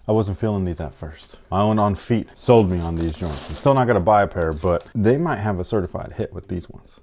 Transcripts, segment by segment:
I wasn't feeling these at first. My own on feet sold me on these joints. I'm still not gonna buy a pair, but they might have a certified hit with these ones.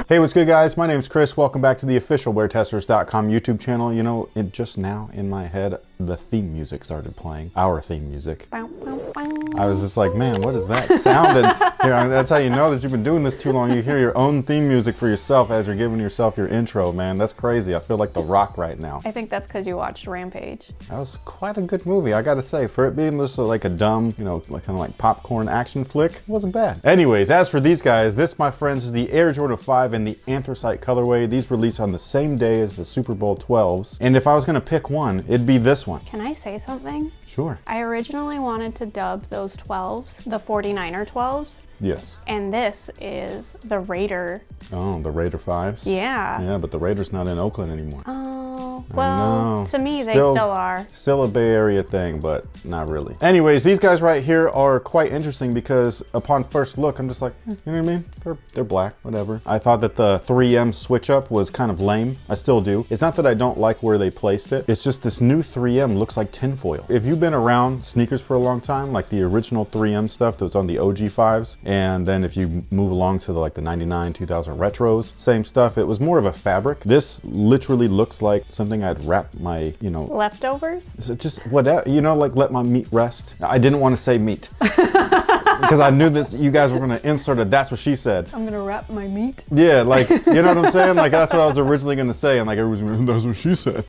Hey, what's good guys? My name's Chris. Welcome back to the official WearTesters.com YouTube channel. You know, just now in my head, the theme music started playing. Our theme music. I was just like, man, what is that sounding? Here, that's how you know that you've been doing this too long. You hear your own theme music for yourself as you're giving yourself your intro, man. That's crazy. I feel like The Rock right now. I think that's because you watched Rampage. That was quite a good movie, I gotta say. For it being just like a dumb, you know, like kind of like popcorn action flick, it wasn't bad. Anyways, as for these guys, this, my friends, is the Air Jordan 5 in the Anthracite Colorway. These release on the same day as the Super Bowl 12s. And if I was gonna pick one, it'd be this one. Can I say something? Sure. I originally wanted to dub those 12s the 49er 12s. Yes. And this is the Raider. Oh, the Raider 5s? Yeah. Yeah, but the Raider's not in Oakland anymore. Oh, well, to me, they still are. Still a Bay Area thing, but not really. Anyways, these guys right here are quite interesting because upon first look, I'm just like, you know what I mean? They're black, whatever. I thought that the 3M switch up was kind of lame. I still do. It's not that I don't like where they placed it. It's just this new 3M looks like tinfoil. If you've been around sneakers for a long time, like the original 3M stuff that was on the OG 5s, and then if you move along to the 99, 2000 retros, same stuff. It was more of a fabric. This literally looks like something I'd wrap my, you know. Leftovers? So just whatever, you know, like let my meat rest. I didn't want to say meat. Because I knew this, you guys were going to insert a "that's what she said." I'm going to wrap my meat? Yeah, like, you know what I'm saying? Like, that's what I was originally going to say. And like, everybody's going to, that's what she said.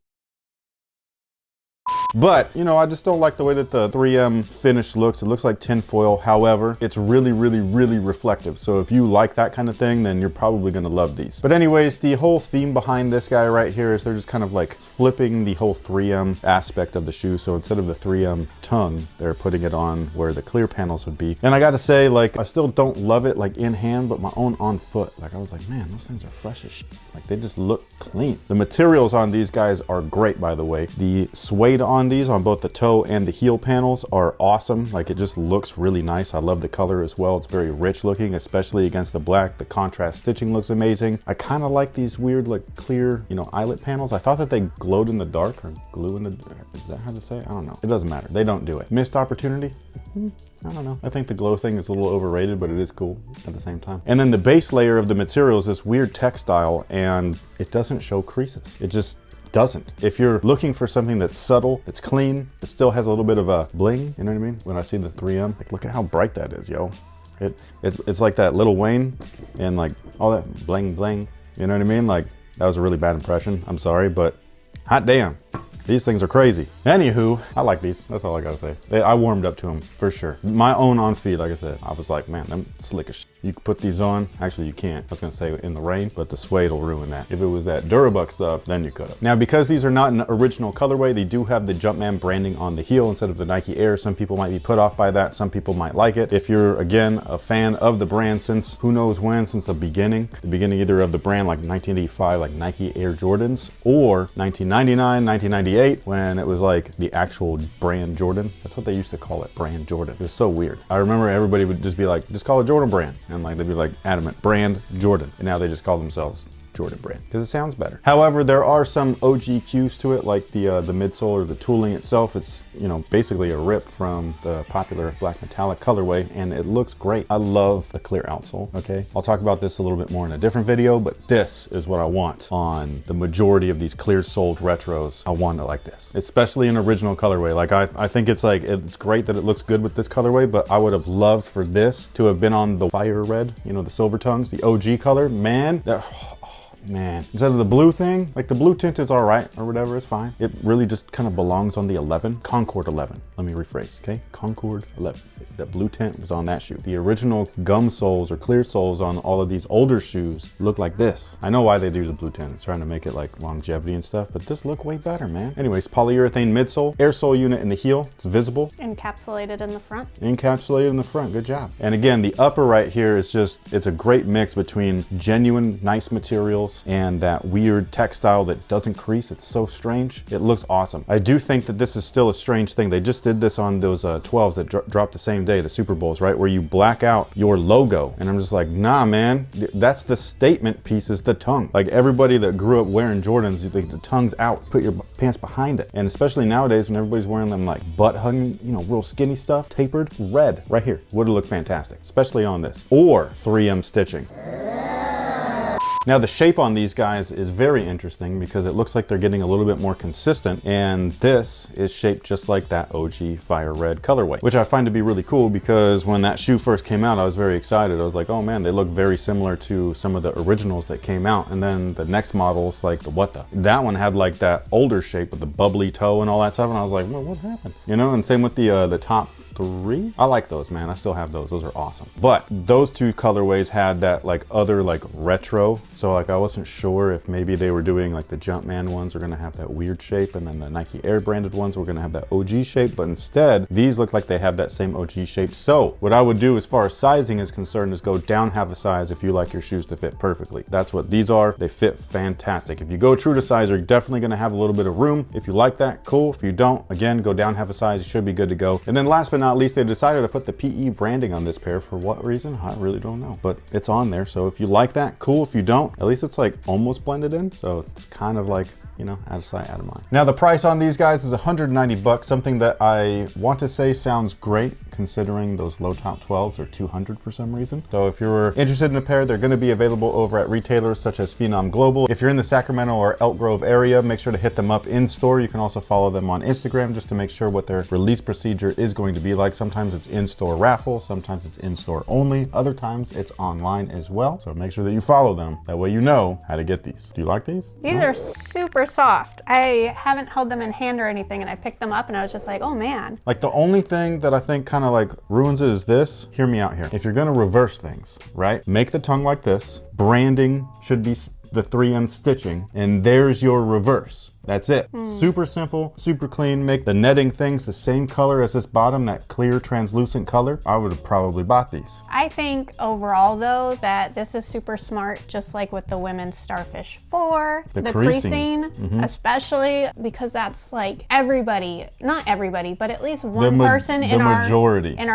But, you know, I just don't like the way that the 3M finish looks. It looks like tinfoil. However, it's really, really, really reflective. So if you like that kind of thing, then you're probably gonna love these. But anyways, the whole theme behind this guy right here is they're just kind of like flipping the whole 3M aspect of the shoe. So instead of the 3M tongue, they're putting it on where the clear panels would be. And I gotta say, like, I still don't love it like in hand, but my own on foot. Like, I was like, man, those things are fresh as shit. Like, they just look clean. The materials on these guys are great, by the way. The suede on these, on both the toe and the heel panels, are awesome. Like, it just looks really nice. I love the color as well. It's very rich looking, especially against the black. The contrast stitching looks amazing. I kind of like these weird, like, clear, you know, eyelet panels. I thought that they glowed in the dark, or glue in the, is that how to say it? I don't know. It doesn't matter. They don't do it. Missed opportunity? I don't know. I think the glow thing is a little overrated, but it is cool at the same time. And then the base layer of the material is this weird textile, and it doesn't show creases. It just doesn't. If you're looking for something that's subtle, that's clean, it still has a little bit of a bling, you know what I mean? When I see the 3M, like, look at how bright that is, yo. It's like that Lil Wayne and like all that bling bling, you know what I mean? Like, that was a really bad impression. I'm sorry, but hot damn. These things are crazy. Anywho, I like these. That's all I gotta say. I warmed up to them for sure. My own on feet, like I said, I was like, man, them slick as shit. You can put these on. Actually, you can't. I was gonna say in the rain, but the suede will ruin that. If it was that Durabuck stuff, then you could have. Now, because these are not an original colorway, they do have the Jumpman branding on the heel instead of the Nike Air. Some people might be put off by that. Some people might like it. If you're, again, a fan of the brand since who knows when, since the beginning either of the brand, like 1985, like Nike Air Jordans, or 1999, 1998, when it was like the actual brand Jordan. That's what they used to call it, brand Jordan. It was so weird. I remember everybody would just be like, just call it Jordan brand. And like, they'd be like adamant, brand Jordan. And now they just call themselves Jordan brand because it sounds better. However, there are some OG cues to it, like the midsole or the tooling itself. It's, you know, basically a rip from the popular black metallic colorway, and it looks great. I love the clear outsole. Okay, I'll talk about this a little bit more in a different video, but this is what I want on the majority of these clear soled retros. I want it like this, especially in original colorway. Like, I think it's like, it's great that it looks good with this colorway, but I would have loved for this to have been on the fire red, you know, the silver tongues, the OG color. Man, that, man, instead of the blue thing, like the blue tint is all right or whatever, it's fine. It really just kind of belongs on the 11, Concord 11. Let me rephrase, okay? Concord 11. The blue tint was on that shoe. The original gum soles or clear soles on all of these older shoes look like this. I know why they do the blue tint. It's trying to make it like longevity and stuff, but this look way better, man. Anyways, polyurethane midsole, air sole unit in the heel. It's visible. Encapsulated in the front. Encapsulated in the front, good job. And again, the upper right here is just, it's a great mix between genuine, nice material, materials and that weird textile that doesn't crease. It's so strange. It looks awesome. I do think that this is still a strange thing. They just did this on those 12s that dropped the same day, the Super Bowls, right? Where you black out your logo. And I'm just like, nah, man, that's the statement piece, is the tongue. Like everybody that grew up wearing Jordans, the tongue's out, put your pants behind it. And especially nowadays when everybody's wearing them like butt hugging, you know, real skinny stuff, tapered, red right here would look fantastic, especially on this, or 3M stitching. Now the shape on these guys is very interesting because it looks like they're getting a little bit more consistent, and this is shaped just like that OG fire red colorway, which I find to be really cool because when that shoe first came out, I was very excited. I was like, oh man, they look very similar to some of the originals that came out. And then the next models, like that one had like that older shape with the bubbly toe and all that stuff. And I was like, well, what happened? You know, and same with the top 3. I like those, man. I still have those. Those are awesome. But those two colorways had that like other like retro. So like I wasn't sure if maybe they were doing like the Jumpman ones are gonna have that weird shape, and then the Nike Air branded ones were gonna have that OG shape. But instead, these look like they have that same OG shape. So what I would do as far as sizing is concerned is go down half a size if you like your shoes to fit perfectly. That's what these are. They fit fantastic. If you go true to size, you're definitely gonna have a little bit of room. If you like that, cool. If you don't, again, go down half a size. You should be good to go. And then last but not least, they decided to put the PE branding on this pair. For what reason? I really don't know, but it's on there. So if you like that, cool. If you don't, at least it's like almost blended in. So it's kind of like, you know, out of sight, out of mind. Now the price on these guys is 190 bucks, something that I want to say sounds great considering those low top 12s are 200 for some reason. So if you're interested in a pair, they're gonna be available over at retailers such as Phenom Global. If you're in the Sacramento or Elk Grove area, make sure to hit them up in store. You can also follow them on Instagram just to make sure what their release procedure is going to be like. Sometimes it's in-store raffle, sometimes it's in-store only, other times it's online as well. So make sure that you follow them. That way you know how to get these. Do you like these? These are super soft. I haven't held them in hand or anything, and I picked them up and I was just like, oh man. Like the only thing that I think kind of like ruins it is this. Hear me out here. If you're gonna reverse things, right? Make the tongue like this. Branding should be the 3M stitching, and there's your reverse. That's it. Super simple, super clean. Make the netting things the same color as this bottom, that clear translucent color. I would have probably bought these. I think overall though that this is super smart, just like with the women's Starfish 4. The creasing, especially because that's like everybody, not everybody, but at least one person in our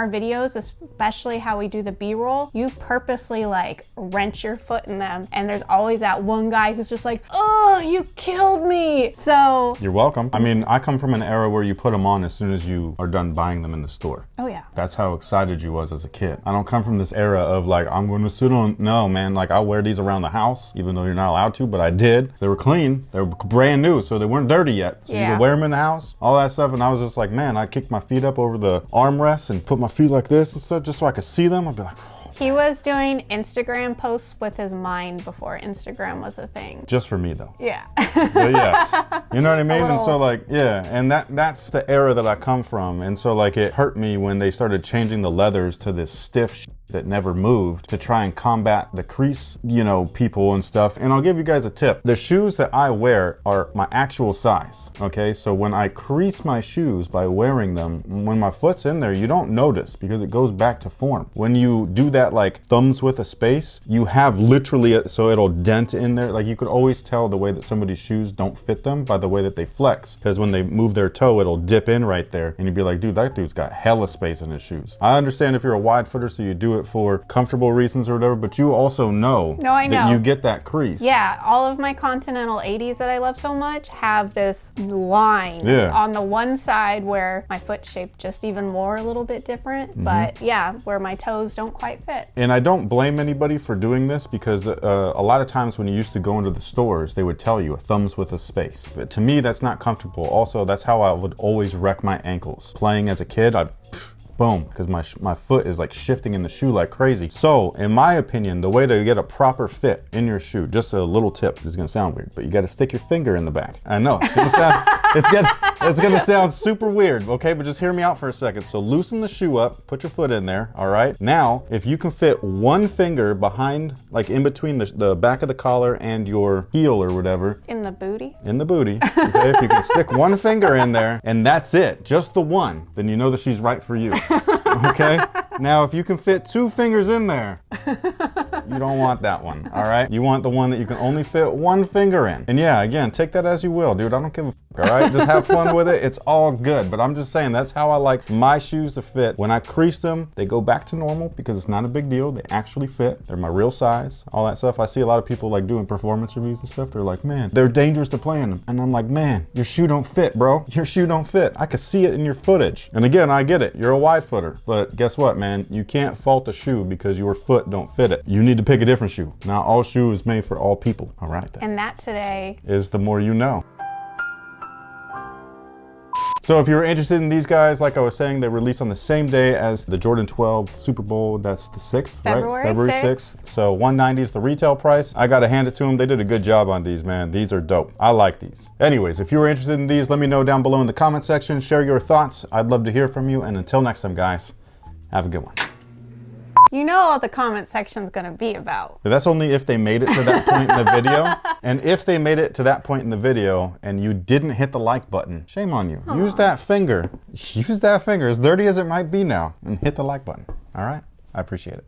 videos, especially how we do the B-roll, you purposely like wrench your foot in them, and there's always that one guy who's just like, oh, you killed me. So you're welcome. I mean, I come from an era where you put them on as soon as you are done buying them in the store. Oh yeah. That's how excited you was as a kid. I don't come from this era of like, I'm going to sit on, no man, like I'll wear these around the house, even though you're not allowed to, but I did. They were clean. They were brand new, so they weren't dirty yet. So you could wear them in the house, all that stuff. And I was just like, man, I'd kick my feet up over the armrests and put my feet like this and stuff just so I could see them. I'd be like, he was doing Instagram posts with his mind before Instagram was a thing. Just for me though. Yeah. But yes. You know what I mean? And so like, yeah, and that's the era that I come from. And so like it hurt me when they started changing the leathers to this stiff that never moved to try and combat the crease, you know, people and stuff. And I'll give you guys a tip. The shoes that I wear are my actual size, okay? So when I crease my shoes by wearing them, when my foot's in there, you don't notice because it goes back to form. When you do that like thumbs with a space, you have literally, so it'll dent in there. Like you could always tell the way that somebody's shoes don't fit them by the way that they flex. Because when they move their toe, it'll dip in right there. And you'd be like, dude, that dude's got hella space in his shoes. I understand if you're a wide footer, so you do it for comfortable reasons or whatever, but you also know, that you get that crease. Yeah, all of my Continental 80s that I love so much have this line on the one side where my foot shaped just even more a little bit different, but yeah, where my toes don't quite fit. And I don't blame anybody for doing this because a lot of times when you used to go into the stores, they would tell you a thumbs with a space. But to me, that's not comfortable. Also, that's how I would always wreck my ankles. Playing as a kid, boom, because my foot is like shifting in the shoe like crazy. So in my opinion, the way to get a proper fit in your shoe, just a little tip, this is gonna sound weird, but you gotta stick your finger in the back. I know, it's gonna sound, it's gonna sound super weird, okay? But just hear me out for a second. So loosen the shoe up, put your foot in there, all right? Now, if you can fit one finger behind, like in between the back of the collar and your heel or whatever. In the booty? In the booty, okay? If you can stick one finger in there and that's it, just the one, then you know that she's right for you. Okay? Now, if you can fit two fingers in there, You don't want that one, all right? You want the one that you can only fit one finger in. And yeah, again, take that as you will, dude. I don't give a fuck, all right? Just have fun with it. It's all good. But I'm just saying, that's how I like my shoes to fit. When I crease them, they go back to normal because it's not a big deal. They actually fit. They're my real size, all that stuff. I see a lot of people like doing performance reviews and stuff. They're like, man, they're dangerous to play in them. And I'm like, man, your shoe don't fit, bro. Your shoe don't fit. I could see it in your footage. And again, I get it. You're a wide footer. But guess what, man? You can't fault a shoe because your foot don't fit it. You need to pick a different shoe. Now, all shoe is made for all people. All right, then. And that today is the more you know. So if you're interested in these guys, like I was saying, they release on the same day as the Jordan 12 Super Bowl. That's the 6th, right? February 6th. So $190 is the retail price. I gotta hand it to them. They did a good job on these, man. These are dope. I like these. Anyways, if you were interested in these, let me know down below in the comment section. Share your thoughts. I'd love to hear from you. And until next time, guys, have a good one. You know what the comment section's gonna be about. That's only if they made it to that point in the video. And if they made it to that point in the video and you didn't hit the like button, shame on you. Use that finger. Use that finger, as dirty as it might be now, and hit the like button. All right? I appreciate it.